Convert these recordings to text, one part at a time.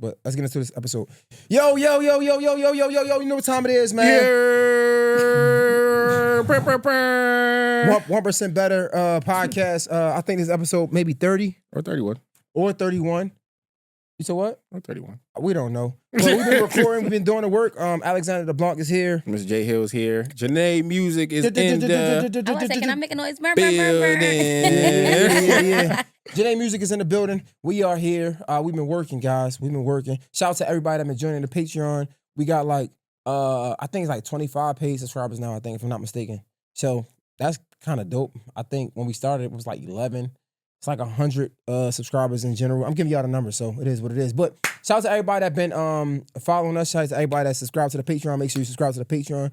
But let's get into this episode. Yo. You know what time it is, man. Yeah. 1% better podcast. I think this episode maybe 30 Or 31. or 31. You said what? Or 31. We don't know. But we've been recording. We've been doing the work. AlexanderTheBlanc is here. Miss J Hill's here. Janae music is in the I was saying, can I make a noise? Burr, burr, building. Yeah. Janae music is in the building. We are here. We've been working, guys. We've been working. Shout out to everybody that been joining the Patreon. We got like, I think it's like 25 paid subscribers now, I think, if I'm not mistaken. So that's kind of dope. I think when we started, it was like 11. It's like 100 subscribers in general. I'm giving y'all the numbers, so it is what it is. But shout out to everybody that been following us. Shout out to everybody that subscribed to the Patreon. Make sure you subscribe to the Patreon.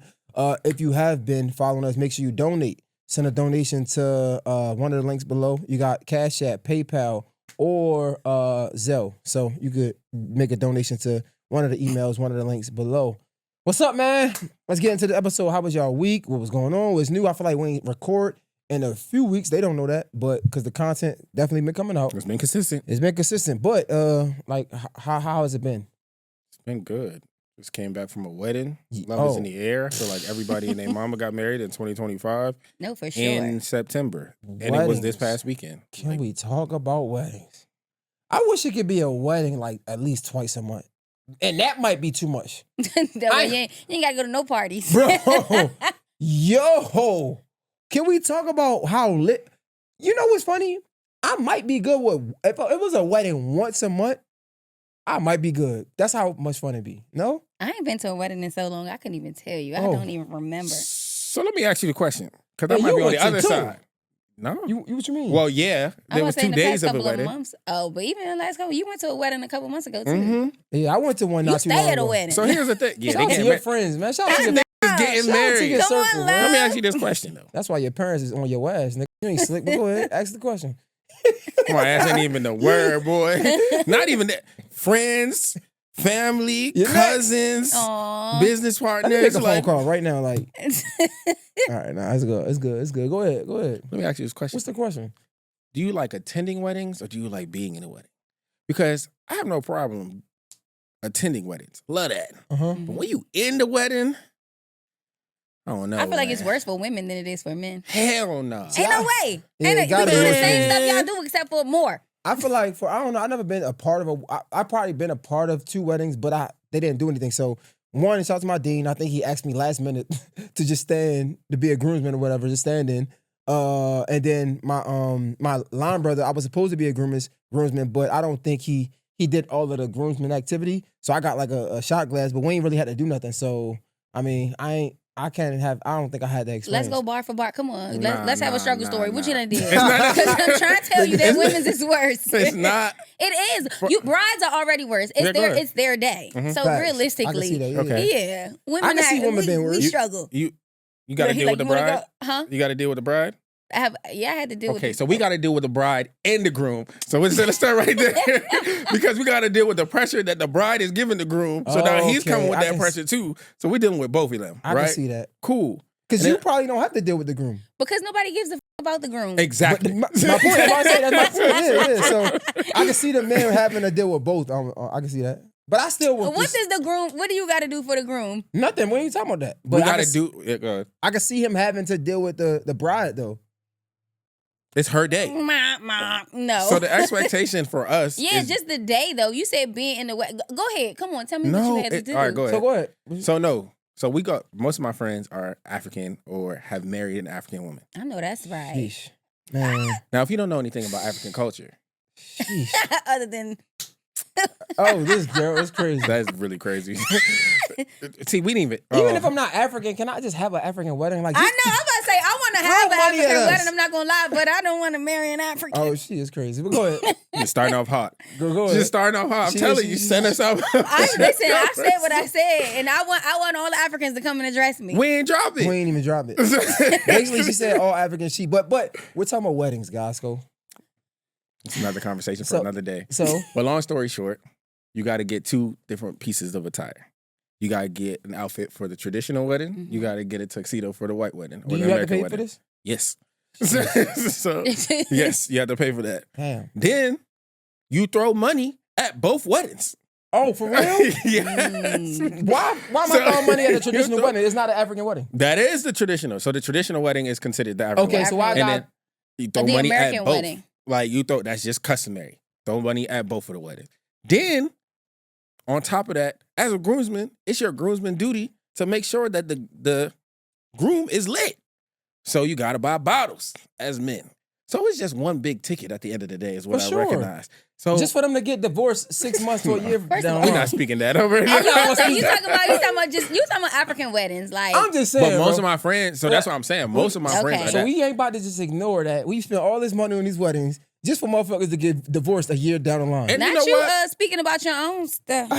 If you have been following us, make sure you donate. Send a donation to one of the links below. You got Cash App, PayPal, or Zelle. So you could make a donation to one of the emails, one of the links below. What's up, man? Let's get into the episode. How was y'all week? What was going on? What's new? I feel like we ain't record in a few weeks. They don't know that, but because the content definitely been coming out. It's been consistent. It's been consistent, but like, how has it been? It's been good. Just came back from a wedding. Love is in the air. I feel like everybody and their mama got married in 2025. No, for sure. In September. And it was Weddings. this past weekend. Can we talk about weddings? I wish it could be a wedding like at least twice a month. And that might be too much. That way you ain't got to go to no parties. Bro, yo, can we talk about how lit? You know what's funny? I might be good with, if it was a wedding once a month, I might be good. That's how much fun it'd be. No? I ain't been to a wedding in so long, I couldn't even tell you. I don't even remember. So let me ask you the question. Because that Hey, might you be on the went to other two. side. No. You what you mean? Well, yeah. There was 2 days of a wedding. Months. Oh, but even in the last couple, you went to a wedding a couple months ago, too. Mm-hmm. Yeah, I went to one You not too long stay at a ago. wedding. So here's the thing. Yeah, Shout they out to getting your married. friends, man. Shout out to your Niggas getting shout out to married. your Come on, circle, love. man. Let me ask you this question, though. That's why your parents is on your ass, nigga. You ain't slick, but go ahead. Ask the question. My ass ain't even the word, boy. Not even that. Friends, family, You're cousins, Aw. business Let me make partners. a phone Like, call right now. Like, all right, nah, it's good. It's good. It's good. Go ahead. Go ahead. let me ask you this question. What's the question? Do you like attending weddings or do you like being in a wedding? Because I have no problem attending weddings. Love that. Uh-huh. But when you in the wedding, I don't know. I feel like it's man. worse for women than it is for men. Hell no. Ain't no way. Yeah, Ain't it we gotta do the be. same stuff y'all do except for more. I feel like I don't know. I've never been a part of I probably been a part of 2 weddings, but they didn't do anything. So one, shout out to my dean. I think he asked me last minute to just stand to be a groomsman or whatever, just stand in. And then my line brother, I was supposed to be a groomsman, but I don't think he did all of the groomsman activity. So I got like a shot glass, but we ain't really had to do nothing. So I mean, I don't think I had that experience. Let's go bar for bar. Come on. Nah, Let's have a nah, struggle nah, story. What you nah. done did? It's not- Because I'm trying to tell you that women's is worse. It's not. It is. You brides are already worse. Yeah, go ahead. It's their day. So Facts. I can realistically, see that, yeah. Okay. yeah, women I can see women being we worse. struggle. You got to He deal like, with the "You wanna bride? go?" Huh? You got to deal with the bride? I had to deal with Okay, it. so we got to deal with the bride and the groom. So let's start right there. Because we got to deal with the pressure that the bride is giving the groom. So now he's Okay, coming with I that can pressure too. So we're dealing with both of them, I right? can see that. Cool. Because And you then- probably don't have to deal with the groom. because nobody gives a about the groom. Exactly. My point, that's why I say that's my point. Yeah. So I can see the man having to deal with both. I can see that. But I still would. What does the groom? What do you got to do for the groom? Nothing. We ain't talking about that. we But got to do I can see him having to deal with the bride though. it's her day. No. So the expectation for us yeah, is just the day though. You said being in the way. Go ahead. Come on. Tell me what no. you had to do. All right, go ahead. So go ahead. So no. So we got most of my friends are African or have married an African woman. I know that's right. Sheesh. Man. Now, if you don't know anything about African culture, Sheesh. Other than Oh, this girl is crazy. that's really crazy. See, we didn't even. Even if I'm not African, can I just have an African wedding? Like, I know. I'm about to say I want to have an money African at us. wedding. I'm not gonna lie, but I don't want to marry an African. Oh, she is crazy. But go ahead. You're starting off hot. Go ahead. Just starting off hot. I'm She- telling she- you, send us up. I said what I said, and I want all the Africans to come and address me. We ain't drop We it. ain't even drop it. Basically, she said all African she. But we're talking about weddings, guys. Go. It's another conversation for So- another day. So But long story short, you got to get 2 different pieces of attire. You got to get an outfit for the traditional wedding. Mhm. You got to get a tuxedo for the white wedding. Or do the you have to American pay wedding. for this? Yes. So, yes, you have to pay for that. Damn. Then you throw money at both weddings. Oh, for real? Yes. Why am I throwing money at a traditional wedding? It's not an African wedding. That is the traditional. So the traditional wedding is considered the African Okay, wedding. so why And not? then you throw The money American at both. wedding. Like you throw, that's just customary. Throw money at both of the weddings. Then, on top of that, as a groomsman, it's your groomsman duty to make sure that the groom is lit. So you got to buy bottles as men. So it's just one big ticket at the end of the day is what For I sure. recognize. So Just for them to get divorced 6 months to a year First of down all, the we're line. not speaking that over. You talking about African weddings, like I'm just saying, But most bro. of my friends, so that's what I'm saying. Most of my Okay. friends are So that. we ain't about to just ignore that. We spent all this money on these weddings just for motherfuckers to get divorced a year down the line. And not you know you what? speaking about your own stuff. Why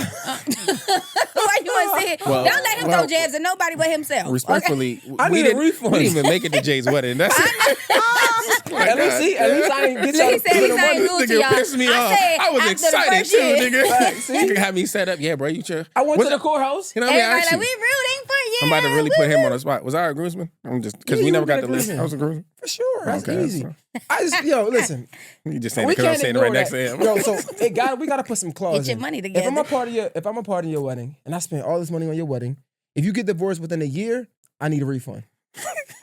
you want to say it? Well- Don't let him well- throw jabs at nobody but himself. Respectfully, I we need a didn't, refund. we didn't even make it to Jay's wedding. That's At least I ain't get He y'all said he's not new to nigga y'all. pissed me I off. said I was after the excited first too, year. nigga. Right, see? You had me set up. Yeah, bro, you chill. I went Was to the it- courthouse. You know what I mean? Everybody Actually, like, we rooting for you. I'm about to really put him on the spot. Was I a groomsman? I'm just because Yeah, we you never were got a the list. groomsman. I was a groomsman. For sure. That's Okay, easy. so- I just, listen. You just saying We it because I'm can't saying it ignore right next that. to him. Yo, so we gotta put some clauses. Get your money If together. I'm a part of your wedding and I spent all this money on your wedding, if you get divorced within a year, I need a refund.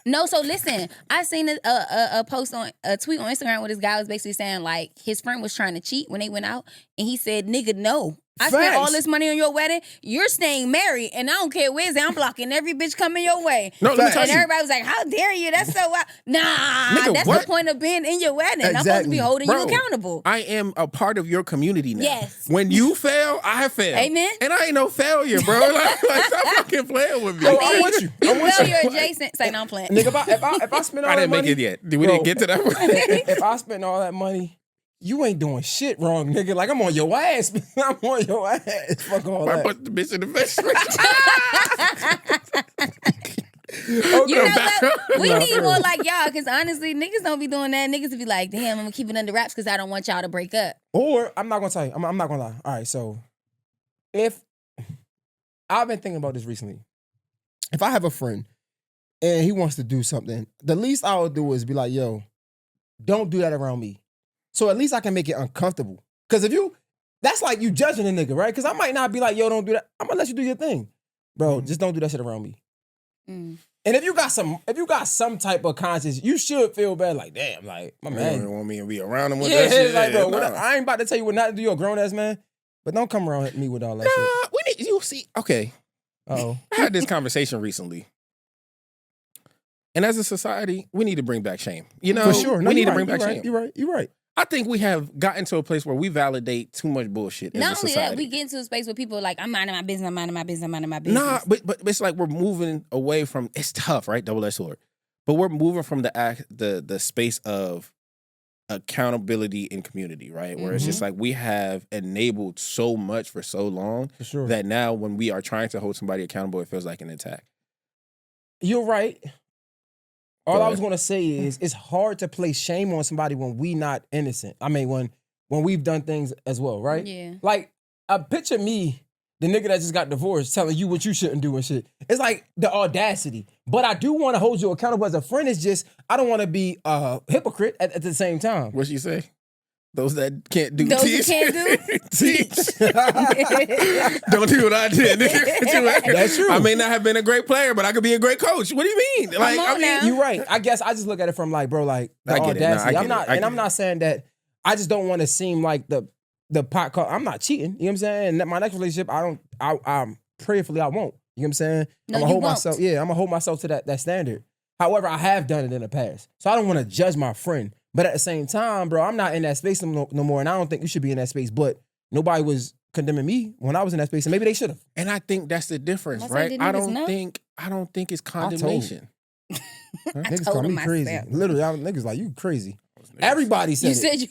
No, so listen, I seen a post on a tweet on Instagram where this guy was basically saying like his friend was trying to cheat when they went out, and he said, "Nigga, no, I spent all Facts. this money on your wedding. You're staying married, and I don't care where's it. I'm blocking every bitch coming your way." No, let me tell And you. everybody was like, "How dare you? That's so wild." Nah, Nigga, that's what? the point of being in your wedding. I'm supposed to Exactly. be holding Bro, you accountable. I am a part of your community now. Yes. When you fail, I fail. Amen. And I ain't no failure, bro. Like stop fucking playing with me. Yo, I'm with you. I'm with Well, you. you're adjacent. Say no, I'm playing. Nigga, if I spend all I that didn't money, make it yet. We Bro. didn't get to that point. if I spend all that money, you ain't doing shit wrong, nigga. Like I'm on your ass. I'm on your ass. Fuck all I that. put the bitch in the face. You know back what? up. We No, need for more real. like y'all, because honestly, niggas don't be doing that. Niggas be like, damn, I'm gonna keep it under wraps because I don't want y'all to break up. Or I'm not gonna tell you. I'm not gonna lie. All right, so if I've been thinking about this recently, if I have a friend and he wants to do something, the least I would do is be like, "Yo, don't do that around me." So at least I can make it uncomfortable. Because if you, that's like you judging a nigga, right? Because I might not be like, "Yo, don't do that." I'm gonna let you do your thing, bro. Just don't do that shit around me. Mm. And if you got some type of conscience, you should feel bad. Like, damn, like my You man. don't want me to be around him with Yeah, that shit. like, bro, Nah. I ain't about to tell you what not to do. You're a grown ass man, but don't come around me with all that shit. Nah, we need you see. Okay, Oh, I had this conversation recently, and as a society, we need to bring back shame. You know, for sure. No, we need you're to bring right, back shame. You're right. You're right. I think we have gotten to a place where we validate too much bullshit as a Not only society. that, we get into a space where people are like, I'm minding my business, I'm minding my business, I'm minding my business. Nah, but it's like we're moving away from. It's tough, right? Double-edged sword. But we're moving from the space of accountability in community, right? Where it's just like we have enabled so much for so long For sure. that now when we are trying to hold somebody accountable, it feels like an attack. You're right. All Go I ahead. was gonna say is it's hard to place shame on somebody when we not innocent. I mean, when we've done things as well, right? Yeah. Like, picture me, the nigga that just got divorced, telling you what you shouldn't do and shit. It's like the audacity. But I do want to hold you accountable as a friend. It's just I don't want to be a hypocrite at the same time. What'd she say? Those that can't do Those who teach. can't do? teach. Don't do what I did. nigga. That's true. I may not have been a great player, but I could be a great coach. What do you mean? Like, on I mean, now. You're right. I guess I just look at it from like, bro, like the I get it. No, audacity. I I'm get not, it. I and get I'm it. not saying that. I just don't want to seem like the pot call. I'm not cheating. You know what I'm saying? And my next relationship, I'm prayerfully I won't. You know what I'm saying? No, I'm you hold won't. myself. Yeah, I'm gonna hold myself to that standard. However, I have done it in the past, so I don't want to judge my friend. But at the same time, bro, I'm not in that space no more, and I don't think you should be in that space. But nobody was condemning me when I was in that space, and maybe they should have. and I think that's the difference, Must I right? did I niggas don't know? think it's condemnation. Niggas told call me him crazy. myself. Literally, niggas like you crazy. Everybody said You it. said you.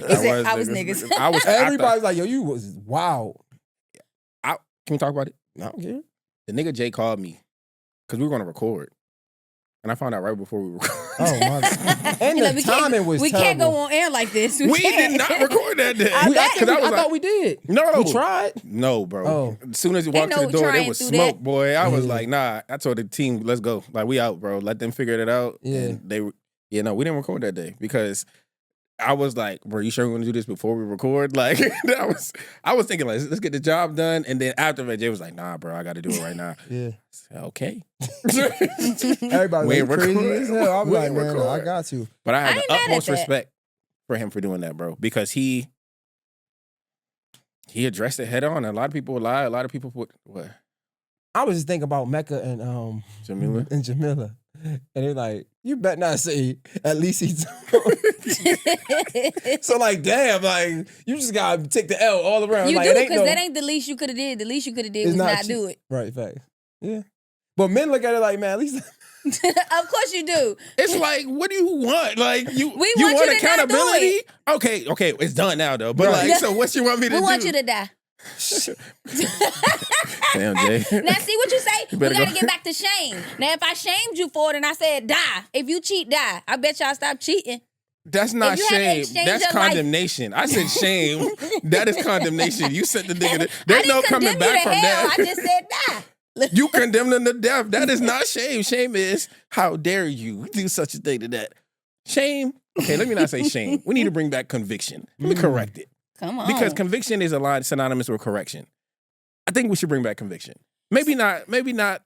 He said, I was niggas. I was. Everybody's like, yo, you was wild. Can we talk about it? I don't care. The nigga Jay called me because we were going to record, and I found out right before we recorded. Oh my god. And You know, the timing was we terrible. can't go on air like this. We can't. did not record that day. I bet. 'Cause I was I like, thought we did. no, We tried. No, bro. Oh. As soon as you Ain't walked to no the door, there trying was through smoke, that. boy. I was Yeah. like, nah. I told the team, let's go. Like, we out, bro. Let them figure it out. Yeah. And they, we didn't record that day because I was like, bro, you sure we want to do this before we record? Like, I was thinking, like, let's get the job done. And then after that, Jay was like, nah, bro, I got to do it right now. Yeah. Okay. Everybody We like, ain't crazy record. as hell. I'm We like, ain't man, record. I got you. But I I have ain't the mad at utmost that. respect for him for doing that, bro, because he addressed it head on. A lot of people lie. A lot of people put what? I was just thinking about Mecca and Jamila? and Jamila. And they're like, you better not say at least he told. So like, damn, like you just gotta take the L all around. You like, do, it ain't because no, that ain't the least you could have did. The least you could have did it's was not cheap. do it. Right, facts. Yeah. But men look at it like, man, at least Of course you do. It's like, what do you want? Like, We want you to not do accountability? Okay, it's done now though. But Right. like, so what you want me to We do? want you to die. Damn, Jay. Now see what you say? We better gotta go. get back to shame. Now if I shamed you for it and I said die, if you cheat, die, I bet y'all stop cheating. That's not If you had to shame. exchange That's your life- condemnation. I said shame. That is condemnation. You sent the nigga. I There's didn't no coming condemn you back to from hell. that. I just said die. You condemned them to death. That is not shame. Shame is, how dare you do such a thing to that. Shame, okay, let me not say shame. We need to bring back conviction. Let me correct it. Come on. Because conviction is a lot synonymous with correction. I think we should bring back conviction. Maybe not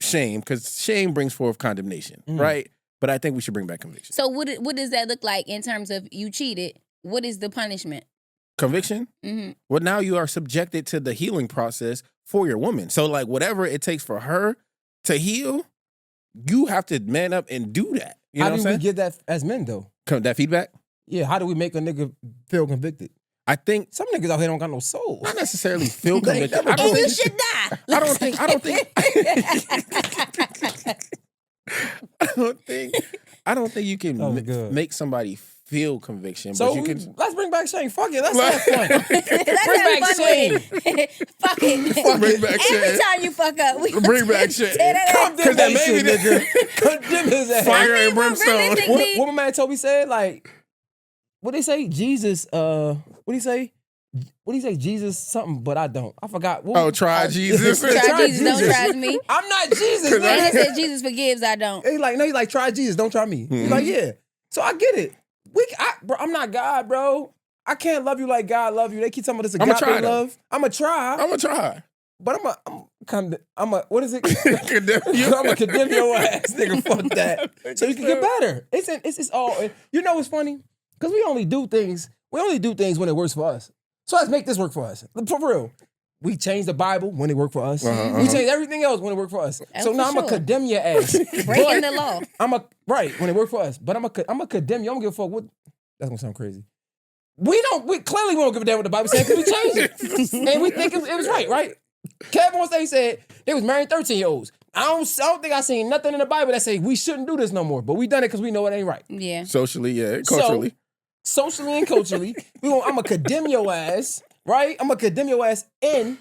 shame, because shame brings forth condemnation, right? But I think we should bring back conviction. So what does that look like in terms of you cheated? What is the punishment? Conviction? Mm-hmm. Well, now you are subjected to the healing process for your woman. So, like, whatever it takes for her to heal, you have to man up and do that. You know how what I'm do we saying? get that as men though? That feedback? Yeah, how do we make a nigga feel convicted? I think Some niggas out here don't got no soul. not necessarily feel They convicted. never I don't And you think. should die. I don't think. I don't think you can That was good. make somebody feel conviction, So but you can. let's bring back shame. Fuck it, let's Like- have fun. Let's Bring have back fun with it. Fuck it. Bring back Every shame. time you fuck up, we Bring back shame. tear that ass. Because that maybe nigga. Condemn his ass. Fire and but brimstone. realistically- What my man Toby said, like, what they say? Jesus, what he say? What he say? Jesus something, but I don't. I forgot. What, Oh, try Jesus. Try Jesus, don't try me. I'm not Jesus, Yeah, man. he said Jesus forgives, I don't. He's like, no, he's like, try Jesus, don't try me. He's like, yeah. So I get it. Bro, I'm not God, bro. I can't love you like God love you. They keep telling me this I'ma agape try, though. love. I'ma try, I'm gonna try. but I'm a what is it? Condemn you. I'm gonna condemn your ass, nigga. Fuck that. So you can get better. It's all. You know what's funny? Because we only do things when it works for us. So let's make this work for us. For real. We change the Bible when it worked for us. We change everything else when it worked for us. Oh, So for now I'm gonna sure. condemn your ass. Breaking the law. Right when it worked for us. But I'm gonna condemn you. I'm gonna give a fuck. What? That's gonna sound crazy. We clearly don't give a damn what the Bible said because we changed it, and we think it was right? Kevin on stage said they was marrying 13-year-olds. I don't think I seen nothing in the Bible that say we shouldn't do this no more. But we done it because we know it ain't right. Yeah. Socially, yeah, culturally. Socially and culturally, I'm gonna condemn your ass, right? I'm gonna condemn your ass in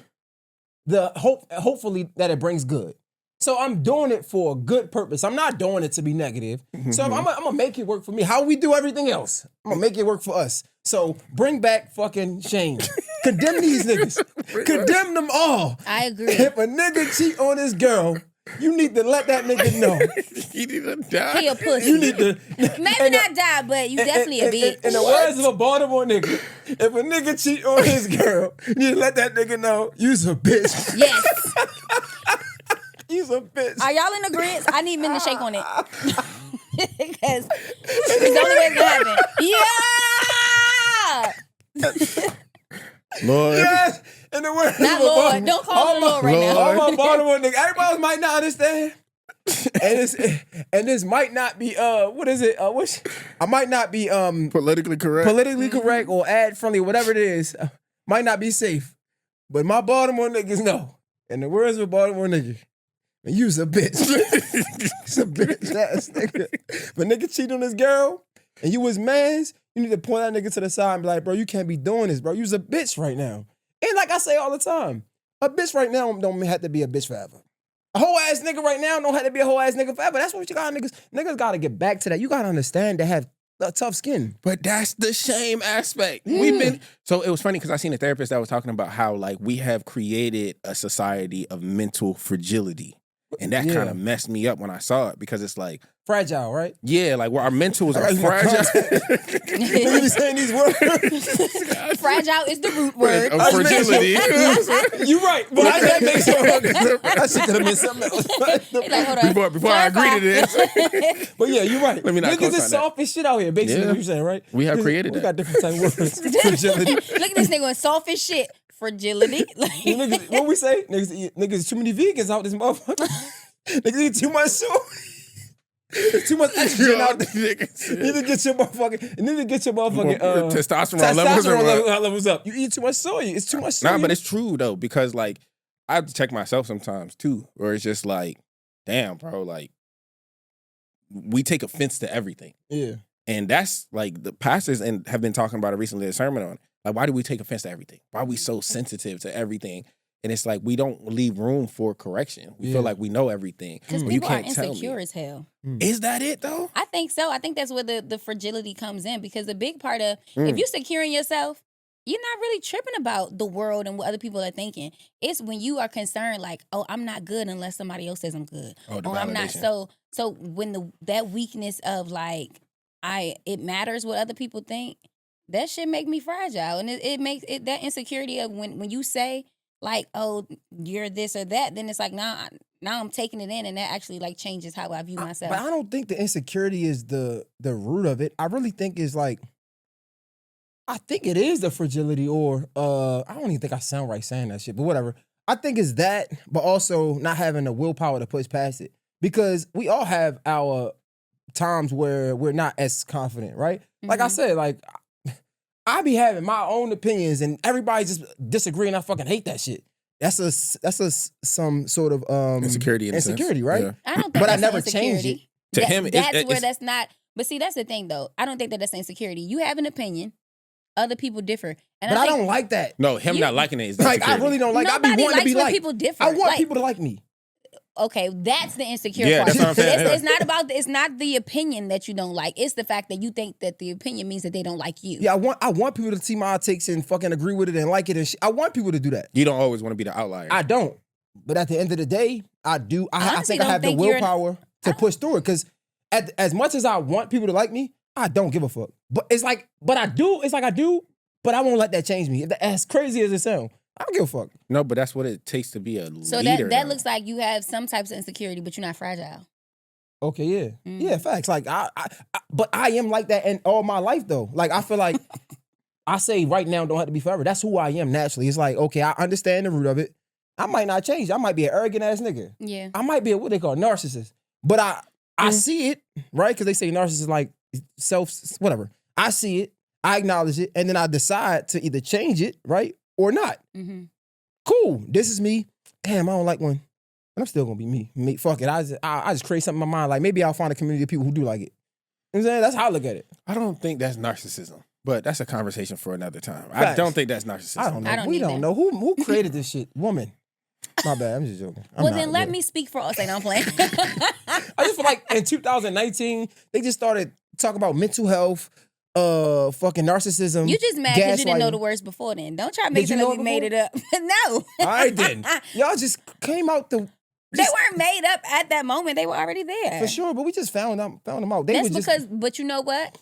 the hopefully that it brings good. So I'm doing it for a good purpose. I'm not doing it to be negative. So I'm gonna make it work for me. How we do everything else, I'm gonna make it work for us. So bring back fucking shame. Condemn these niggas. Condemn them all. I agree. If a nigga cheat on his girl, you need to let that nigga know. He need to die. He a pussy. You need to. Maybe not die, but you definitely a bitch. In the words of a Baltimore nigga, if a nigga cheat on his girl, you need to let that nigga know you's a bitch. Yes. You's a bitch. Are y'all in agreement? I need men to shake on it. Because it's the only way it's gonna happen. Yeah! Lord. Yes. In the words Not of a Lord. Don't call him Lord right now. All my Baltimore niggas, everybody might not understand. And this might not be what is it? I might not be Politically correct. politically correct or ad friendly, whatever it is. Might not be safe. But my Baltimore niggas know. In the words of a Baltimore nigga, you's a bitch. You's a bitch ass nigga. If a nigga cheat on his girl and you was mans, you need to point that nigga to the side and be like, bro, you can't be doing this, bro. You's a bitch right now. And like I say all the time, a bitch right now don't have to be a bitch forever. A whole ass nigga right now don't have to be a whole ass nigga forever. That's what you got, niggas. Niggas gotta get back to that. You gotta understand to have a tough skin. But that's the shame aspect. We've been so it was funny because I seen a therapist that was talking about how like we have created a society of mental fragility. And that Yeah. kind of messed me up when I saw it because it's like fragile, right? Yeah, like where our mentals are I got my fragile. We be saying these words. Fragile is the root word. Of fragility. You know what I'm saying? You're right, but I gotta make sure that shit could have been something else. He like, hold on. Before I agree to this. But yeah, you're right. Let me not Niggas co-sign is soft as shit out here, basically. Yeah. What you're saying, right? We have created We that. got different type of words. Fragility. Look at this nigga with soft as shit. Fragility. You niggas, what we say? Niggas, too many vegans out this motherfucker. Niggas eat too much soup. There's too much estrogen out there. You need to get your motherfucking testosterone levels up. You eat too much soy. It's too much soy. Nah, but it's true though, because like I have to check myself sometimes too, where it's just like, damn, bro, like we take offense to everything. Yeah. And that's like the pastors and have been talking about it recently, a sermon on. Like, why do we take offense to everything? Why are we so sensitive to everything? And it's like we don't leave room for correction. We feel like we know everything. Because You people are can't tell insecure me. as hell. Is that it though? I think so. I think that's where the fragility comes in, because a big part of if you're secure in yourself, you're not really tripping about the world and what other people are thinking. It's when you are concerned, like, oh, I'm not good unless somebody else says I'm good. Oh, the I'm not. validation. So when that weakness of like it matters what other people think, that shit make me fragile, and it makes it that insecurity of when you say like, oh, you're this or that, then it's like now I'm taking it in, and that actually like changes how I view myself. But I don't think the insecurity is the root of it. I really think it's like, I think it is the fragility, or I don't even think I sound right saying that shit, but whatever. I think it's that, but also not having the willpower to push past it. Because we all have our times where we're not as confident, right? Like I said, like I be having my own opinions and everybody just disagree, and I fucking hate that shit. That's some sort of Insecurity in a sense. right? Yeah. I don't think But I that's never insecurity. changed it. To him, that's where that's not. But see, that's the thing though. I don't think that's insecurity. You have an opinion. Other people differ, and But I think don't like that. No, him not liking it is Like I insecurity. really don't like. I Nobody be wanting to be likes when like people differ. I want Like, people to like me. Okay, that's the insecure Yeah, part. that's what I'm saying. It's not about. It's not the opinion that you don't like. It's the fact that you think that the opinion means that they don't like you. Yeah, I want people to see my takes and fucking agree with it and like it and shit. I want people to do that. You don't always want to be the outlier. I don't. But at the end of the day, I do. I honestly think I have the don't think you're willpower to push through it. Because as much as I want people to like me, I don't give a fuck. But it's like, but I do. It's like I do, but I won't let that change me. As crazy as it sounds, I don't give a fuck. No, but that's what it takes to be a So leader. that though. looks like you have some types of insecurity, but you're not fragile. Okay, yeah. Yeah, facts. Like, but I am like that in all my life, though. Like, I feel like I say right now don't have to be forever. That's who I am naturally. It's like, okay, I understand the root of it. I might not change. I might be an arrogant ass nigga. Yeah. I might be what they call narcissist. But I see it, right? Because they say narcissist like whatever. I see it, I acknowledge it, and then I decide to either change it, right, or not. Mm-hmm. Cool. This is me. Damn, I don't like one. But I'm still gonna be me. Fuck it. I just create something in my mind. Like maybe I'll find a community of people who do like it. You know what I'm saying? That's how I look at it. I don't think that's narcissism, but that's a conversation for another time. I Facts. don't think that's narcissism. I don't know. I don't We either. don't know who created this shit. Woman. My bad. I'm just joking. Well, then let me speak for us. Like, no, I'm playing. I just feel like in 2019 they just started talking about mental health, fucking narcissism. You just mad because you didn't know gaslighting. the words before then. Don't try to make Did you it know like it you made it up. No. I didn't. Y'all just came out the. They weren't made up at that moment. They were already there. For sure, but we just found them out. They That's was just, because, but you know what?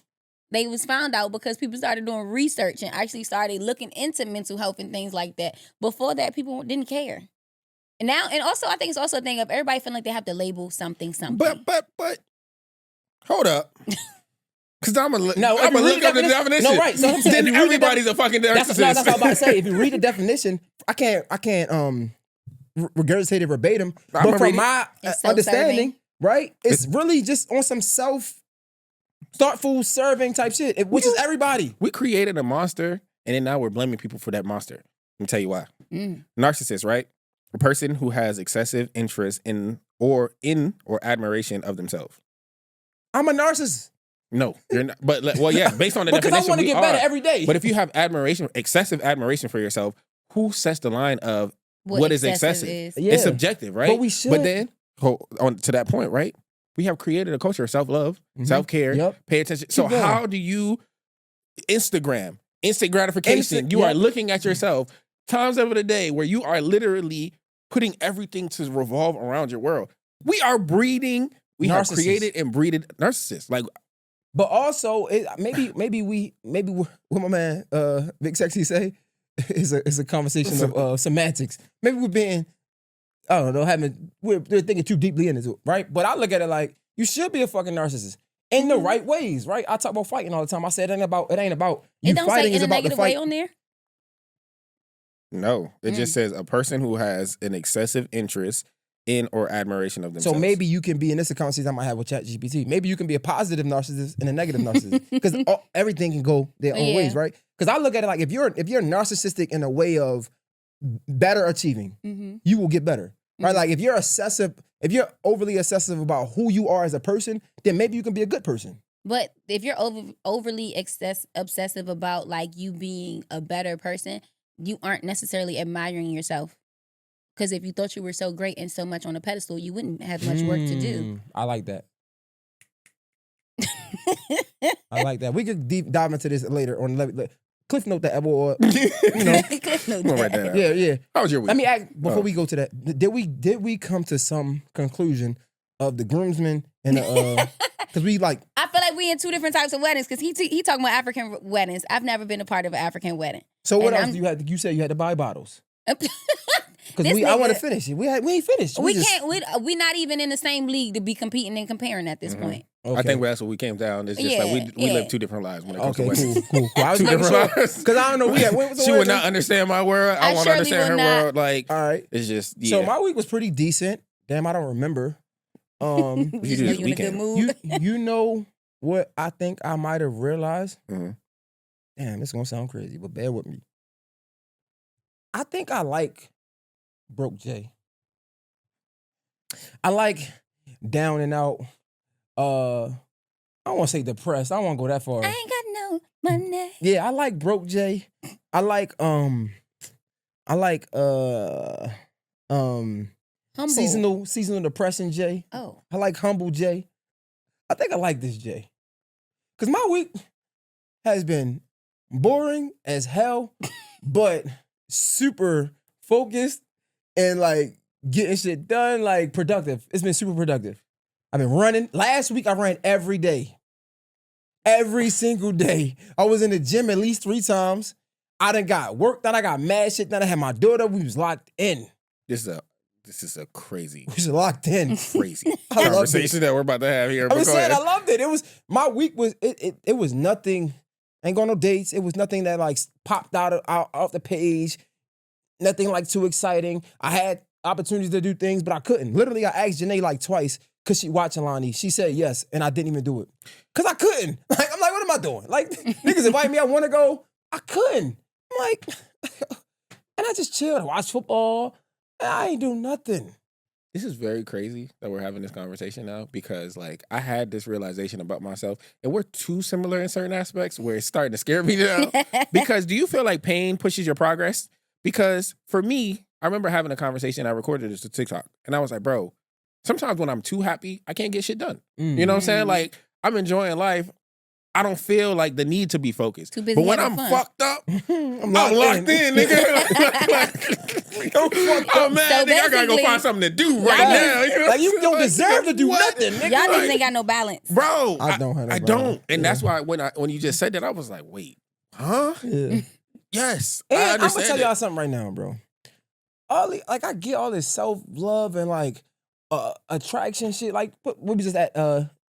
They was found out because people started doing research and actually started looking into mental health and things like that. Before that, people didn't care. And now, and also, I think it's also a thing of everybody feeling like they have to label something. But hold up. Because I'm going to No, if you look read up the the definition. No, right. So I'm saying, Then if you read the everybody's a fucking narcissist. that's what I'm about to say. If you read the definition, I can't regurgitate it verbatim. I'ma But read from it. my It's understanding, right, it's really just on some thoughtful serving type shit, which is everybody. We created a monster, and then now we're blaming people for that monster. Let me tell you why. Narcissist, right? A person who has excessive interest in or admiration of themselves. I'm a narcissist No, you're not. But well, yeah, based on the because definition, I want to we get better are. every day. But if you have excessive admiration for yourself, who sets the line of what is excessive? Yeah. It's subjective, right? But we should. But then, on to that point, right? We have created a culture of self-love, self-care, Yep. pay attention. So Keep going. how do you instant gratification? Instant- You are yep. looking at yourself times over the day where you are literally putting everything to revolve around your world. We are breeding We have Narcissists. created and breeded narcissists. Like, But also, maybe what my man Big Sexy say is a conversation of semantics. Maybe we're being, I don't know, we're thinking too deeply into it, right? But I look at it like you should be a fucking narcissist in the right ways, right? I talk about fighting all the time. I said it ain't about you It don't fighting. say Is in a about the negative way fight. on there. no, it just says a person who has an excessive interest in or admiration of So themselves. maybe you can be in this conversation I might have with ChatGPT. Maybe you can be a positive narcissist and a negative narcissist because everything can go their own ways, right? Because I look at it like if you're narcissistic in a way of better achieving, you will get better, right? Like if you're overly obsessive about who you are as a person, then maybe you can be a good person. But if you're overly obsessive about like you being a better person, you aren't necessarily admiring yourself. Because if you thought you were so great and so much on a pedestal, you wouldn't have much work to do. I like that. I like that. We could deep dive into this later on. Cliff note that, or you know. Cliff note I'm gonna write that. that out. Yeah. How was your week? Let me ask before we go to that. Did we come to some conclusion of the groomsmen and the because we like. I feel like we in two different types of weddings because he talking about African weddings. I've never been a part of an African wedding. So what else do you had? You said you had to buy bottles. Because I want to finish it. We ain't finished. We we not even in the same league to be competing and comparing at this point. Okay. I think that's what we came down. It's just like we live two different lives when it comes to weddings. Cool. I was two different lives. Because I don't know. She would not understand my world. I won't understand her world. Like, all right. It's just, yeah. So my week was pretty decent. Damn, I don't remember. You just know you in a good mood. You know what I think I might have realized? Damn, this is going to sound crazy, but bear with me. I think I like Broke Jay. I like down and out. I don't want to say depressed. I don't want to go that far. I ain't got no money. Yeah, I like Broke Jay. I like Humble. seasonal depression Jay. Oh. I like humble Jay. I think I like this Jay. Cause my week has been boring as hell, but super focused and like getting shit done, like productive. It's been super productive. I've been running. Last week I ran every day. Every single day. I was in the gym at least 3 times. I done got work done. I got mad shit done. I had my daughter. We was locked in. This is a crazy. We was locked in. Crazy conversation that we're about to have here. I'm saying I loved it. It was my week was it was nothing. Ain't going no dates. It was nothing that like popped out off the page. Nothing like too exciting. I had opportunities to do things, but I couldn't. Literally, I asked Janae like twice, could she watch Alani? She said yes, and I didn't even do it. Because I couldn't. Like, I'm like, what am I doing? Like, niggas invite me, I want to go. I couldn't. I'm like, and I just chilled, watched football, and I ain't do nothing. This is very crazy that we're having this conversation now because, like, I had this realization about myself, and we're too similar in certain aspects where it's starting to scare me now. Because do you feel like pain pushes your progress? Because for me, I remember having a conversation, I recorded this to TikTok, and I was like, bro, sometimes when I'm too happy, I can't get shit done. You know what I'm saying? Like, I'm enjoying life. I don't feel like the need to be focused. Too busy but when I'm fun. fucked up, I'm locked in, nigga. I'm mad, So nigga. I gotta go find something to do right now. You know? Like, you don't deserve to do nothing, nigga. Y'all Like, niggas ain't got no balance. Bro, I don't have no I balance. don't. And that's why when you just said that, I was like, wait, huh? Yeah. Yes. And I I'm understand gonna tell y'all something right now, bro. I get all this self-love and like attraction shit. Like we was just at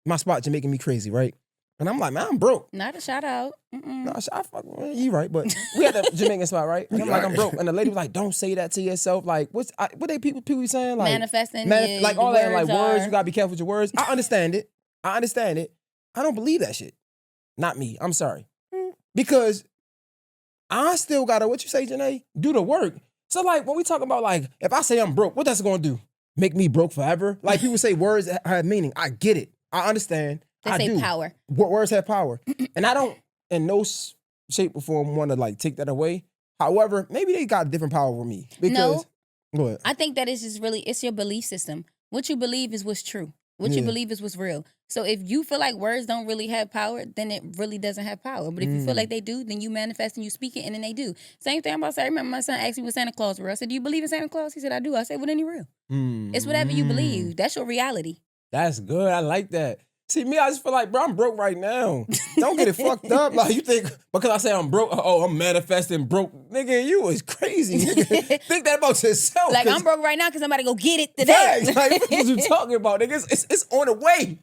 my spot Jamaican me crazy, right? And I'm like, man, I'm broke. Not a shout out. No, I fuck, you right, but we had the Jamaican spot, right? And I'm like, I'm broke. And the lady was like, don't say that to yourself. Like, what they people be saying? Like Manifesting. like all that, like words, you are. gotta be careful with your words. I understand it. I don't believe that shit. Not me. I'm sorry. Because I still gotta, what you say, Janae? Do the work. So like when we talk about like, if I say I'm broke, what that's gonna do? Make me broke forever? Like people say words have meaning. I get it. I understand. They I say do. power. Words have power. And I don't in no shape or form want to like take that away. However, maybe they got a different power with me. Because, go ahead. I think that it's just really, it's your belief system. What you believe is what's true. What you believe is what's real. So if you feel like words don't really have power, then it really doesn't have power. But if you feel like they do, then you manifest and you speak it, and then they do. Same thing I'm about to say. I remember my son asked me what Santa Claus were. I said, do you believe in Santa Claus? He said, I do. I said, well, then you're real. It's whatever you believe. That's your reality. That's good. I like that. See, me, I just feel like, bro, I'm broke right now. Don't get it fucked up. Like, you think, because I say I'm broke, oh, I'm manifesting broke. Nigga, you is crazy. Nigga. Think that about yourself. Like, I'm broke right now because I'm about to go get it today. Facts. Like, what you talking about, nigga? It's on the way.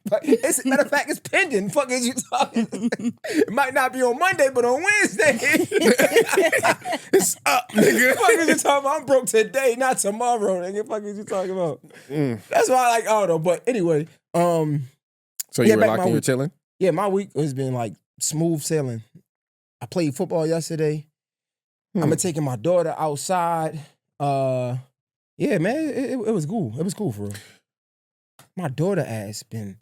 Matter of fact, it's pending. Fuck is you talking? It might not be on Monday, but on Wednesday. It's up, nigga. Fuck is you talking about? I'm broke today, not tomorrow, nigga. Fuck is you talking about? That's why I don't know. But anyway, So you were locked in, you're chilling? Yeah, my week has been like smooth sailing. I played football yesterday. I'm taking my daughter outside. Yeah, man, it was cool. It was cool for real. My daughter has been,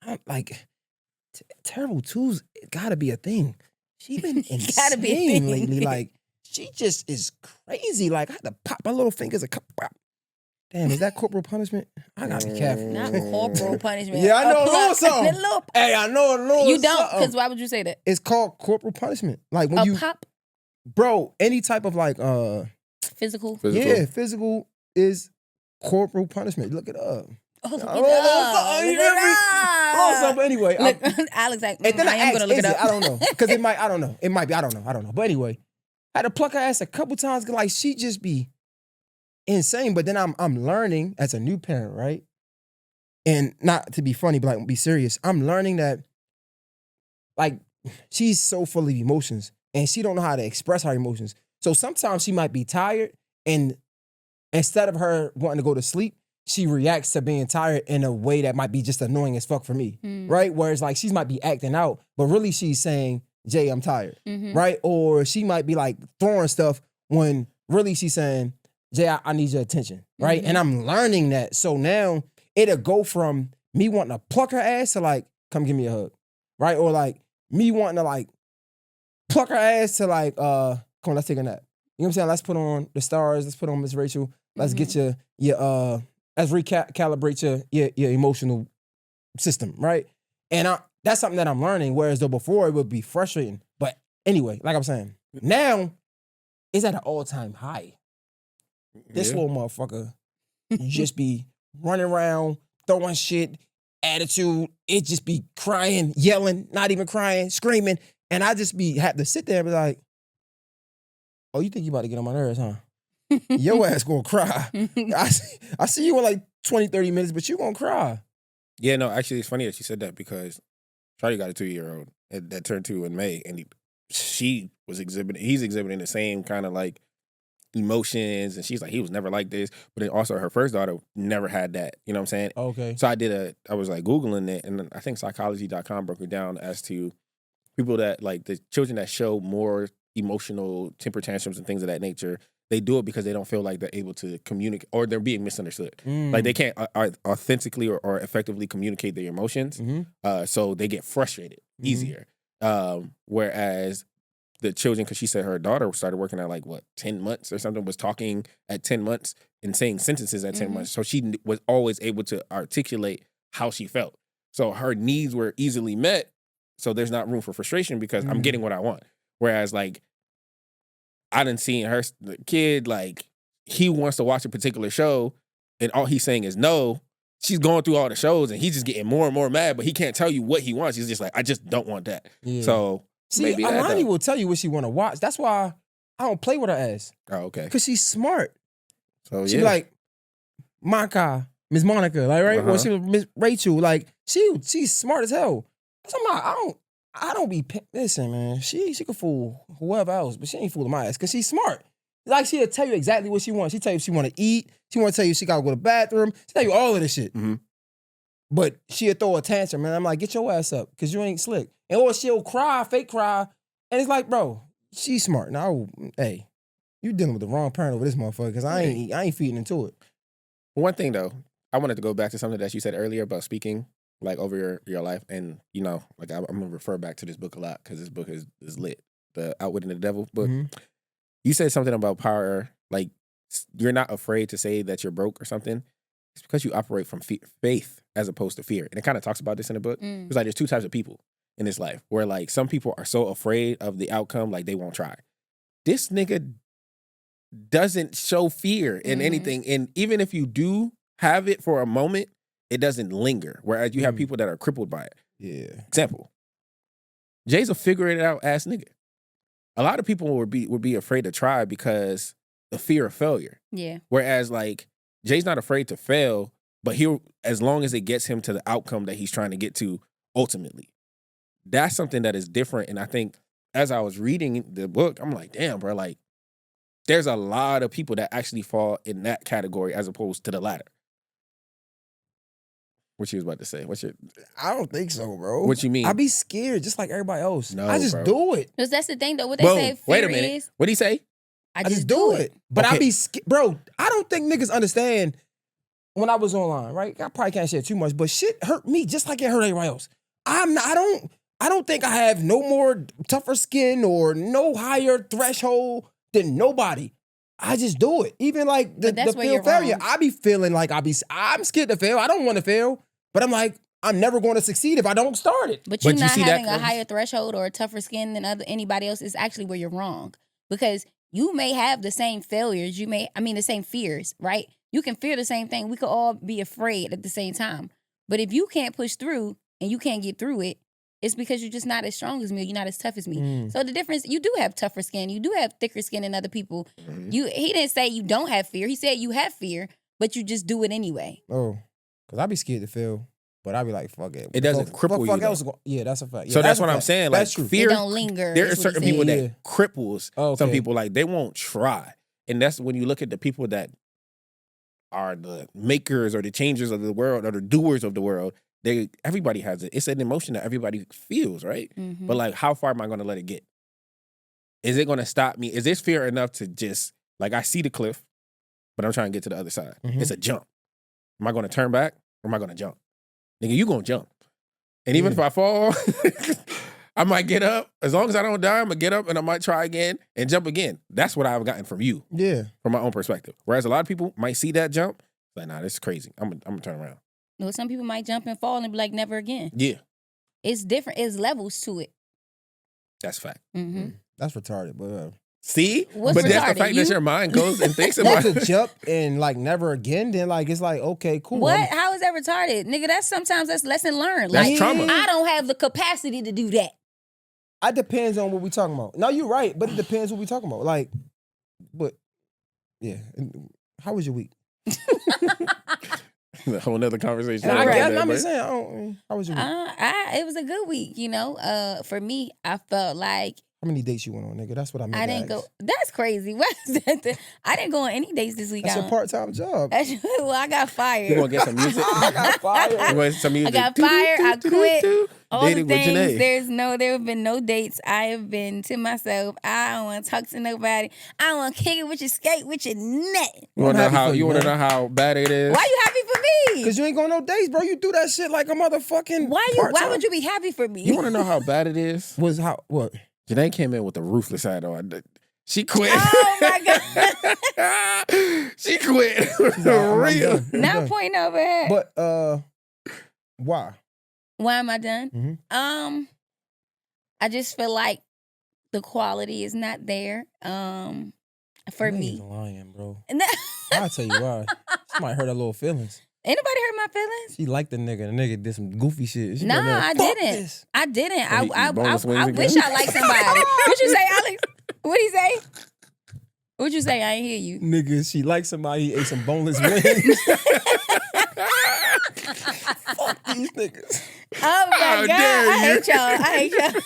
I'm like, terrible twos. It gotta be a thing. She been Gotta be a thing. insane lately. Like, she just is crazy. Like, I had to pop my little fingers a couple. Damn, is that corporal punishment? I gotta be careful. Not corporal punishment. Yeah, I know a little something. Hey, I know a little You don't, something. because why would you say that? It's called corporal punishment. Like when A you pop? bro, any type of like Physical? yeah, physical is corporal punishment. Look it up. Oh, look it Oh, up. you Look feel it me? Oh, so, up. but anyway, Look, Alex like, and then I am asked, going to look is it up. I don't know. Because it might, I don't know. It might be, I don't know. But anyway, I had to pluck her ass a couple times because like she just be insane. But then I'm learning as a new parent, right? And not to be funny, but like be serious. I'm learning that like she's so full of emotions and she don't know how to express her emotions. So sometimes she might be tired and instead of her wanting to go to sleep, she reacts to being tired in a way that might be just annoying as fuck for me, right? Whereas like she might be acting out, but really she's saying, Jay, I'm tired, right? Or she might be like throwing stuff when really she's saying, Jay, I need your attention, right? And I'm learning that. So now it'll go from me wanting to pluck her ass to like, come give me a hug, right? Or like me wanting to like pluck her ass to like, come on, let's take a nap. You know what I'm saying? Let's put on the stars. Let's put on Miss Rachel. Let's get your let's recalibrate your emotional system, right? And that's something that I'm learning. Whereas though before it would be frustrating. But anyway, like I'm saying, now it's at an all-time high. This little motherfucker just be running around, throwing shit, attitude. It just be crying, yelling, not even crying, screaming. And I just have to sit there and be like, oh, you think you about to get on my nerves, huh? Your ass gonna cry. I see you in like 20, 30 minutes, but you gonna cry. Yeah, no, actually, it's funny that you said that because Charlie got a 2-year-old that turned 2 in May, and he's exhibiting the same kind of like emotions, and she's like, he was never like this. But then also her first daughter never had that. You know what I'm saying? Okay. So I was like Googling it, and I think psychology.com broke it down as to people that like the children that show more emotional temper tantrums and things of that nature. They do it because they don't feel like they're able to communicate or they're being misunderstood. Like they can't authentically or effectively communicate their emotions. So they get frustrated easier. Whereas the children, because she said her daughter started working at like 10 months or something, was talking at 10 months and saying sentences at 10 months. So she was always able to articulate how she felt. So her needs were easily met. So there's not room for frustration because I'm getting what I want. Whereas like, I done seen the kid, like, he wants to watch a particular show and all he's saying is no. She's going through all the shows and he's just getting more and more mad, but he can't tell you what he wants. He's just like, I just don't want that. Yeah. So, see, maybe Alani will tell you what she want to watch. That's why I don't play with her ass. Oh, okay. Because she's smart. So, she like, Miss Monica, like, right? Or she was Miss Rachel. Like, she's smart as hell. I don't be, listen, man, she could fool whoever else, but she ain't fooling my ass because she's smart. Like, she'll tell you exactly what she wants. She'll tell you if she want to eat. She want to tell you she got to go to the bathroom. She'll tell you all of this shit. But she'll throw a tantrum, man. I'm like, get your ass up because you ain't slick. And or she'll cry, fake cry. And it's like, bro, she's smart. Now, hey, you dealing with the wrong parent over this motherfucker because I ain't feeding into it. One thing, though, I wanted to go back to something that you said earlier about speaking like over your life, and you know, like I'm gonna refer back to this book a lot because this book is lit, the Outwitting the Devil book. You said something about power, like you're not afraid to say that you're broke or something. It's because you operate from faith as opposed to fear, and it kind of talks about this in the book. It's like there's two types of people in this life where like some people are so afraid of the outcome, like they won't try. This nigga doesn't show fear in anything, and even if you do have it for a moment, it doesn't linger. Whereas you have people that are crippled by it. Yeah. Example, Jay's a figure it out ass nigga. A lot of people would be afraid to try because the fear of failure. Yeah. Whereas like Jay's not afraid to fail, but he'll, as long as it gets him to the outcome that he's trying to get to ultimately. That's something that is different. And I think as I was reading the book, I'm like, damn, bro, like there's a lot of people that actually fall in that category as opposed to the latter. What you was about to say? I don't think so, bro. What you mean? I be scared just like everybody else. No, I just bro. do it. Because that's the thing, though. What they Boom. say fear Wait a minute. is, What'd he say? I I just do it. But I Okay. be scared. Bro, I don't think niggas understand when I was online, right? I probably can't share too much, but shit hurt me just like it hurt everybody else. I don't think I have no more tougher skin or no higher threshold than nobody. I just do it. Even like the But that's where feel you're failure. wrong. I be feeling like I'm scared to fail. I don't want to fail. But I'm like, I'm never going to succeed if I don't start it. But you But you not see that having a comes- higher threshold or a tougher skin than anybody else is actually where you're wrong. Because you may have the same failures. The same fears, right? You can fear the same thing. We could all be afraid at the same time. But if you can't push through and you can't get through it, it's because you're just not as strong as me. Or you're not as tough as me. Mm. So the difference, you do have tougher skin. You do have thicker skin than other people. He didn't say you don't have fear. He said you have fear, but you just do it anyway. Oh, because I be scared to fail. But I be like, fuck it. It doesn't cripple you, else though. yeah, that's a fact. Yeah, So that's a what I'm fact. saying. Like That's true. fear, It don't linger. there are is what he certain said. people Yeah. that cripples Okay. some people. Like they won't try, and that's when you look at the people that are the makers or the changers of the world or the doers of the world. Everybody has it. It's an emotion that everybody feels, right? Mhm. But like, how far am I going to let it get? Is it going to stop me? Is this fear enough to just like I see the cliff, but I'm trying to get to the other side? Mhm. It's a jump. Am I going to turn back or am I going to jump? Nigga, you going to jump. And even if I fall, I might get up. As long as I don't die, I'm going to get up and I might try again and jump again. That's what I've gotten from you, Yeah. from my own perspective. Whereas a lot of people might see that jump, like, nah, this is crazy. I'm going to turn around. No, some people might jump and fall and be like, never again. Yeah, It's different. It's levels to it. that's a fact. Mm-hmm. That's retarded. But See? What's but that's the retarded? fact that your mind goes and thinks that's about a it. jump and like never again. Then like it's like okay, cool. What? How is that retarded? Nigga, that's lesson learned. That's Like, trauma. I don't have the capacity to do that. It depends on what we talking about. No, you're right, but it depends what we talking about. Like, but yeah. How was your week? A whole nother conversation. And I Right. guess I'm just saying. How was your week? It was a good week, you know. For me, I felt like How many dates you went on, nigga? That's what I meant. I to didn't ask. go. That's crazy. What is that? I didn't go on any dates this week. That's your part-time job. Well, I got fired. You want to get some music? I got fired. You want some music? I got fired. I quit. All Dating the with things. Janae. There have been no dates. I have been to myself. I don't want to talk to nobody. I don't want to kick it with your skate with your neck. You want I'm to know happy how? for you, You want to man. know how bad it is? Why you happy for me? Cause you ain't going no dates, bro. You do that shit like a motherfucking. Why part-time. would you be happy for me? You want to know how bad it is? Was how what? Janae came in with a ruthless hat on. She quit. Oh my god. She quit. I'm Real. done. I'm Not done. pointing over here. But why? Why am I done? Mhm. I just feel like the quality is not there. For Niggas me. lying, bro. Anybody I'll tell you why. She might hurt her little feelings. hurt my feelings? She liked the nigga. The nigga did some goofy shit. She Nah, got mad, I "Fuck didn't. this." I didn't. Oh, he eat boneless wings I again? wish I liked somebody. What you say, Alex? What'd he say? What'd you say? I ain't hear you. Nigga, she liked somebody. He ate some boneless wings. Fuck these niggas. Oh my How God. dare I you. hate y'all. I hate y'all.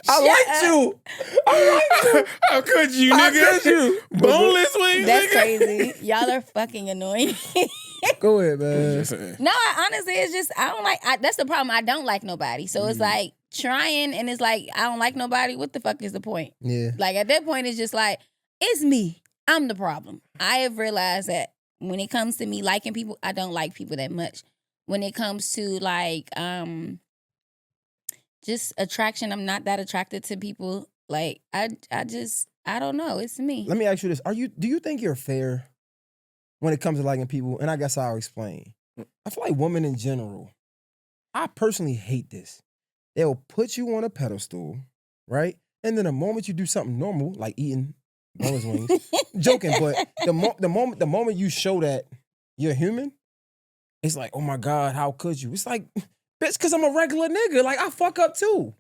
I liked you. I liked you. How could you, How nigga? could you? Boneless wings, That's nigga? crazy. Y'all are fucking annoying. Go ahead, man. Just saying. No, honestly, it's just I don't like. That's the problem. I don't like nobody. So it's like trying, and it's like I don't like nobody. What the fuck is the point? Yeah. Like at that point, it's just like it's me. I'm the problem. I have realized that when it comes to me liking people, I don't like people that much. When it comes to like just attraction, I'm not that attracted to people. Like I don't know. It's me. Let me ask you this. Do you think you're fair when it comes to liking people? And I guess I'll explain. I feel like women in general, I personally hate this. They'll put you on a pedestal, right? And then the moment you do something normal, like eating boneless wings, joking, but the moment you show that you're human, it's like, oh my God, how could you? It's like, bitch, because I'm a regular nigga. Like, I fuck up too.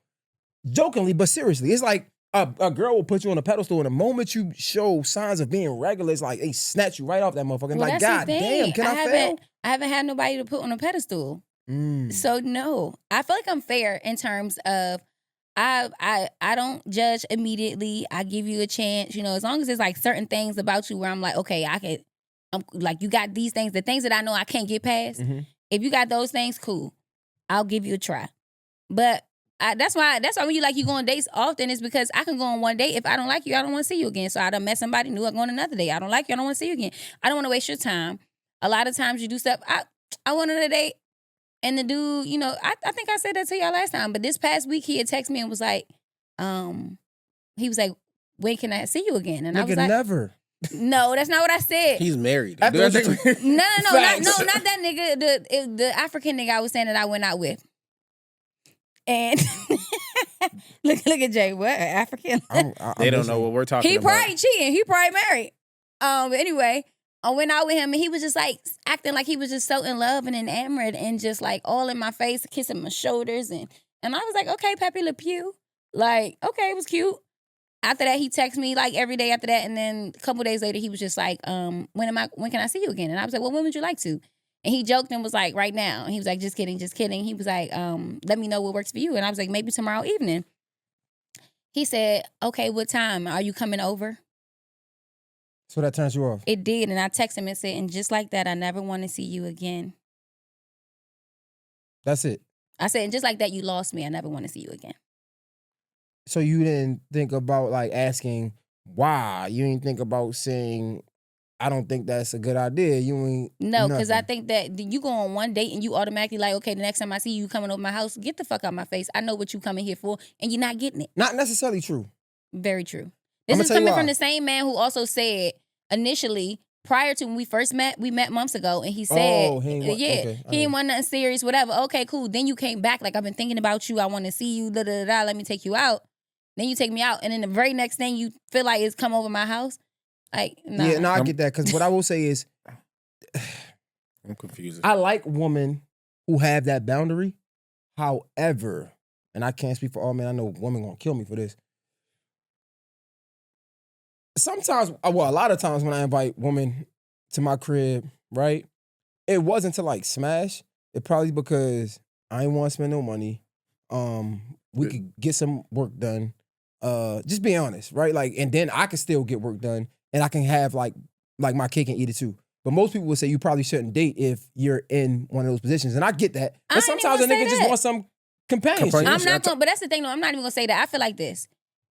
Jokingly, but seriously. It's like a girl will put you on a pedestal, and the moment you show signs of being regular, it's like they snatch you right off that motherfucker. Well, Like, that's the God damn, thing. can I fail? I haven't had nobody to put on a pedestal. So no, I feel like I'm fair in terms of I don't judge immediately. I give you a chance, you know, as long as there's like certain things about you where I'm like, okay, I'm like, you got these things, the things that I know I can't get past. If you got those things, cool, I'll give you a try. But that's why when you go on dates often is because I can go on one date. If I don't like you, I don't want to see you again. So I done met somebody new, I go on another date. I don't like you, I don't want to see you again. I don't want to waste your time. A lot of times you do stuff. I went on a date. And the dude, you know, I think I said that to y'all last time, but this past week he had texted me and was like, he was like, when can I see you again? And I was like, never. No, that's not what I said. He's married. No, not that nigga. The African nigga I was saying that I went out with. And look at Jay. What African? They don't know what we're talking about. He probably cheating. He probably married. But anyway. I went out with him and he was just like acting like he was just so in love and enamored and just like all in my face, kissing my shoulders. And I was like, okay, Pepe Le Pew. Like, okay, it was cute. After that, he texted me like every day after that. And then a couple days later, he was just like, when can I see you again? And I was like, well, when would you like to? And he joked and was like, right now. And he was like, just kidding. He was like, let me know what works for you. And I was like, maybe tomorrow evening. He said, okay, what time? Are you coming over? So that turns you off? It did. And I texted him and said, and just like that, I never want to see you again. That's it? I said, and just like that, you lost me. I never want to see you again. So you didn't think about like asking why? You didn't think about saying, I don't think that's a good idea. You ain't. No, because I think that you go on one date and you automatically like, okay, the next time I see you coming over my house, get the fuck out my face. I know what you coming here for, and you're not getting it. Not necessarily true. Very true. This is coming from the same man who also said initially, prior to when we first met, we met months ago, and he said, he didn't want nothing serious, whatever. Okay, cool. Then you came back, like, I've been thinking about you. I want to see you, let me take you out. Then you take me out, and then the very next thing you feel like is come over my house. Like, nah. Yeah, no, I get that. Because what I will say is, I'm confused. I like women who have that boundary. However, and I can't speak for all men, I know women gonna kill me for this. Sometimes, well, a lot of times when I invite women to my crib, right, it wasn't to like smash. It probably because I ain't want to spend no money. We could get some work done. Just being honest, right? Like, and then I can still get work done, and I can have like my cake and eat it too. But most people would say you probably shouldn't date if you're in one of those positions, and I get that. But sometimes a nigga just wants some companionship. I'm not gonna, but that's the thing. though. I'm not even gonna say that. I feel like this.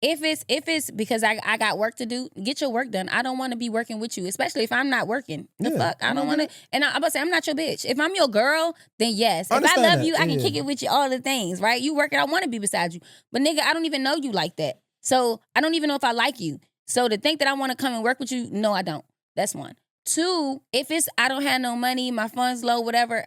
If it's because I got work to do, get your work done. I don't want to be working with you, especially if I'm not working. The fuck? I don't want to. And I'm about to say, I'm not your bitch. If I'm your girl, then yes. If I love you, I can kick it with you, all the things, right? You working, I want to be beside you. But nigga, I don't even know you like that. So I don't even know if I like you. So to think that I want to come and work with you, no, I don't. That's one. Two, if it's I don't have no money, my funds low, whatever.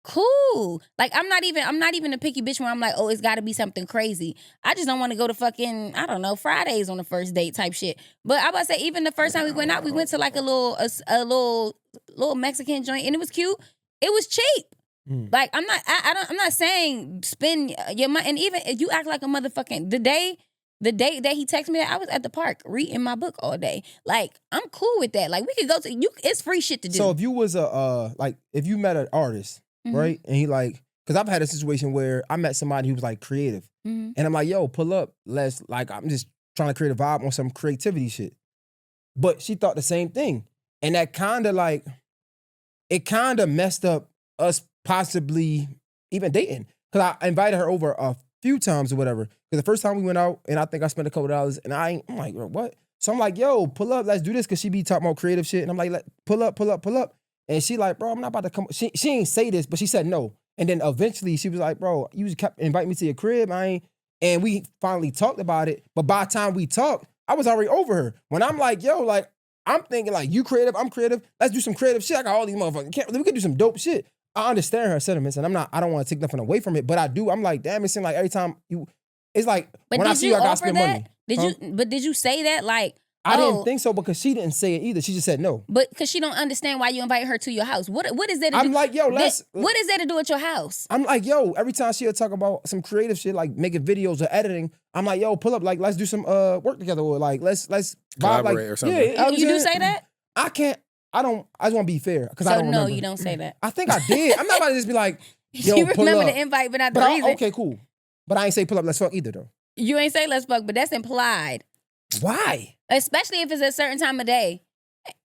Cool. Like I'm not even a picky bitch where I'm like, oh, it's got to be something crazy. I just don't want to go to fucking, I don't know, Fridays on the first date type shit. But I about to say, even the first time we went out, we went to like a little Mexican joint, and it was cute. It was cheap. Like I'm not saying spend your money. And even if you act like a motherfucking the day that he texted me that, I was at the park reading my book all day. Like I'm cool with that. Like we could go to you. It's free shit to do. So if you was if you met an artist. Right? And he like, because I've had a situation where I met somebody who was like creative. And I'm like, yo, pull up. I'm just trying to create a vibe on some creativity shit. But she thought the same thing. And that kind of messed up us possibly even dating. Because I invited her over a few times or whatever. Because the first time we went out, and I think I spent a couple of dollars, and I'm like, what? So I'm like, yo, pull up, let's do this. Because she be talking about creative shit. And I'm like, pull up. And she like, bro, I'm not about to come. She ain't say this, but she said no. And then eventually she was like, bro, you just kept inviting me to your crib. And we finally talked about it. But by the time we talked, I was already over her. When I'm like, yo, like, I'm thinking like, you creative, I'm creative. Let's do some creative shit. I got all these motherfuckers. We could do some dope shit. I understand her sentiments, and I don't want to take nothing away from it, but I do. I'm like, damn, it seems like every time it's like, when I see you, I got to spend money. Did you say that? Like, I didn't think so because she didn't say it either. She just said no. But because she don't understand why you invite her to your house. What is there to do? I'm like, yo, what is there to do at your house? I'm like, yo, every time she'll talk about some creative shit, like making videos or editing, I'm like, yo, pull up, like, let's do some work together, or like, let's collaborate like, or something. Yeah, you do say that? I can't. I just want to be fair because So I don't no, remember. you don't say that. I think I did. I'm not about to just be like, yo, you pull remember up. the invite, but not the But reason. okay, cool. But I ain't say pull up, let's fuck either though. You ain't say let's fuck, but that's implied. Why? Especially if it's a certain time of day.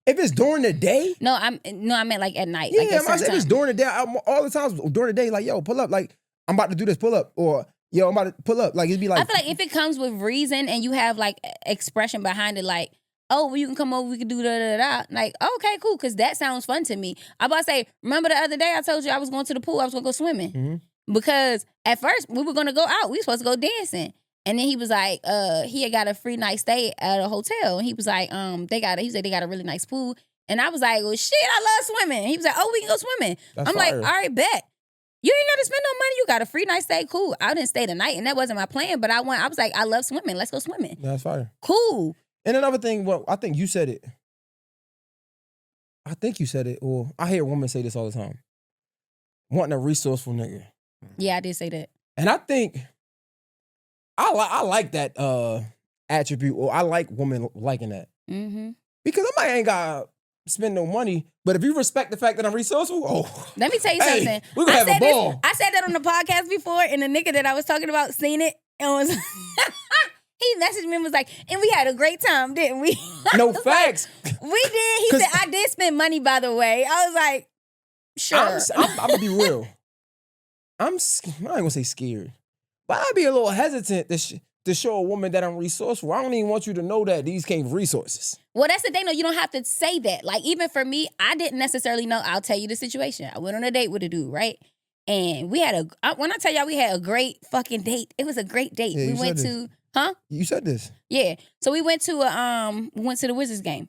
If it's during the day? No, I meant like at night. Yeah, like at if it's during the day, all the times during the day, like, yo, pull up, like, I'm about to do this, pull up, or yo, I'm about to pull up. Like, it'd be like, I feel like if it comes with reason and you have like expression behind it, like, oh, well, you can come over, we can do da. Like, okay, cool, because that sounds fun to me. I'm about to say, remember the other day I told you I was going to the pool, I was going to go swimming. Mm-hmm. Because at first we were going to go out, we were supposed to go dancing. And then he was like, he had got a free night stay at a hotel. And he was like, they got a really nice pool. And I was like, well, shit, I love swimming. He was like, oh, we can go swimming. That's I'm fire. like, all right, bet. You ain't got to spend no money. You got a free night stay. Cool. I didn't stay the night, and that wasn't my plan. But I was like, I love swimming. Let's go swimming. That's fire. Cool. And another thing, well, I think you said it. Or I hear women say this all the time. Wanting a resourceful nigga. Yeah, I did say that. And I think I like that attribute, or I like women liking that. Mm-hmm. Because I ain't got to spend no money, but if you respect the fact that I'm resourceful, let me tell you hey, something. we're going to have a ball. I said that on the podcast before, and the nigga that I was talking about seen it and was he messaged me and was like, and we had a great time, didn't we? No facts. Like, we did. He said, I did spend money, by the way. I was like, sure. I'm going to be real. I ain't going to say scared, but I'd be a little hesitant to show a woman that I'm resourceful. I don't even want you to know that these came from resources. Well, that's the thing, though. You don't have to say that. Like, even for me, I didn't necessarily know. I'll tell you the situation. I went on a date with a dude, right? And we had when I tell y'all we had a great fucking date, it was a great date. Yeah, we went to, You said this. Yeah. So we went to the Wizards game.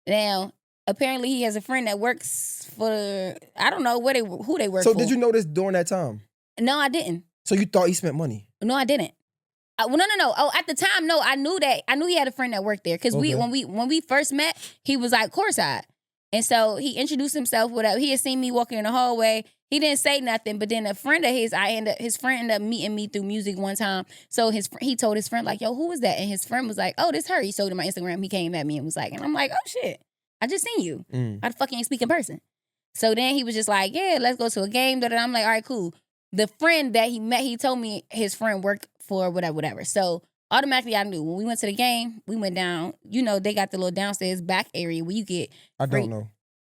Now, apparently he has a friend that works for, I don't know who they work for. So did you know this during that time? No, I didn't. So you thought he spent money? No, I didn't. Well, no. Oh, at the time, no, I knew that. I knew he had a friend that worked there because Okay. when we first met, he was like courtside, and so he introduced himself. Whatever, he had seen me walking in the hallway. He didn't say nothing, but then a friend of his, his friend ended up meeting me through music one time. So he told his friend like, "Yo, who is that?" And his friend was like, "Oh, this her." He showed him my Instagram. He came at me and was like, and I'm like, "Oh shit, I just seen you. How the fuck you ain't speak in person?" So then he was just like, "Yeah, let's go to a game." I'm like, "All right, cool." The friend that he met, he told me his friend worked for whatever. So automatically I knew. When we went to the game, we went down. You know, they got the little downstairs back area where you get I free. don't know.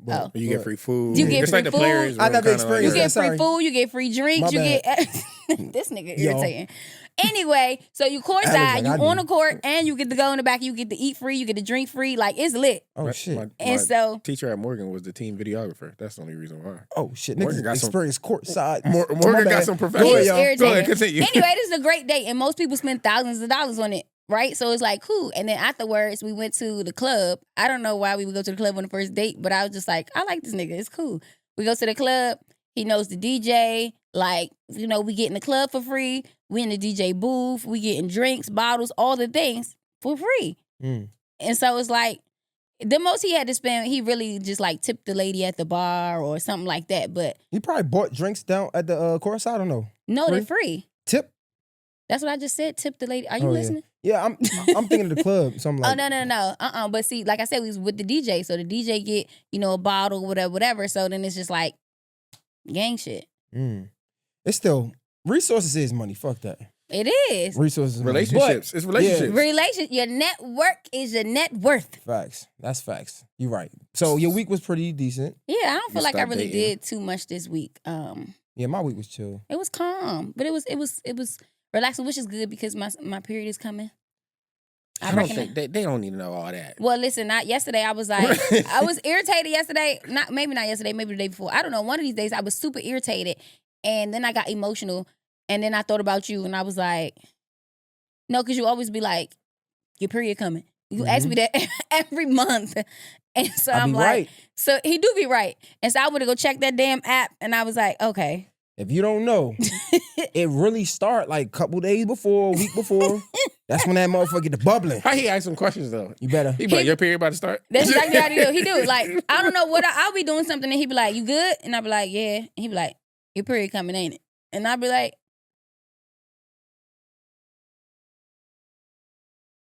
Oh. You get free food. You get it's free like the food. players. I never room, kinda experienced You like get that. free Sorry. food, you get free drinks, My you bad. get this nigga Yo. irritating. Anyway, so you courtside, Like you I on do. the court, and you get to go in the back, you get to eat free, you get to drink free, like it's lit. Oh shit. My And so teacher at Morgan was the team videographer. That's the only reason why. Oh shit. Morgan Niggas got some- experience courtside. Morgan My got bad. some he professional. was y'all. irritating. Go ahead, continue. Anyway, this is a great date, and most people spend thousands of dollars on it, right? So it's like cool. And then afterwards, we went to the club. I don't know why we would go to the club on the first date, but I was just like, I like this nigga. It's cool. We go to the club. He knows the DJ. Like, you know, we get in the club for free. We in the DJ booth. We getting drinks, bottles, all the things for free. Mm. And so it's like, the most he had to spend, he really just like tipped the lady at the bar or something like that. But He probably bought drinks down at the courtside. I don't know. no, Free? they're free. Tip. That's what I just said. Tip the lady. Are you Oh, yeah. listening? Yeah, I'm thinking of the club. So I'm like, Oh, no. But see, like I said, we was with the DJ. So the DJ get, you know, a bottle, whatever. So then it's just like gang shit. It's still resources is money. Fuck that. It is. Resources is money. Relationships. But- It's relationships. Your network is your net worth. Facts. That's facts. You're right. So your week was pretty decent. Yeah, I don't feel You like I stop really dating. did too much this week. Yeah, my week was chill. It was calm, but it was relaxing, which is good because my period is coming. I don't think they don't need to know all that. Well, listen, not yesterday. I was like, I was irritated yesterday. Maybe not yesterday, maybe the day before. I don't know. One of these days, I was super irritated, and then I got emotional, and then I thought about you, and I was like, no, because you always be like, your period coming. You ask me that every month, and so I'm like, right. so he do be right, and so I went to go check that damn app, and I was like, okay. If you don't know, it really start like a couple days before, a week before. That's when that motherfucker get the bubbling. How he ask some questions though? You better. He be like, your period about to start? That's exactly how he do. He do. Like, I don't know what I'll be doing something and he be like, you good? And I be like, yeah. And he be like, your period coming, ain't it? And I be like,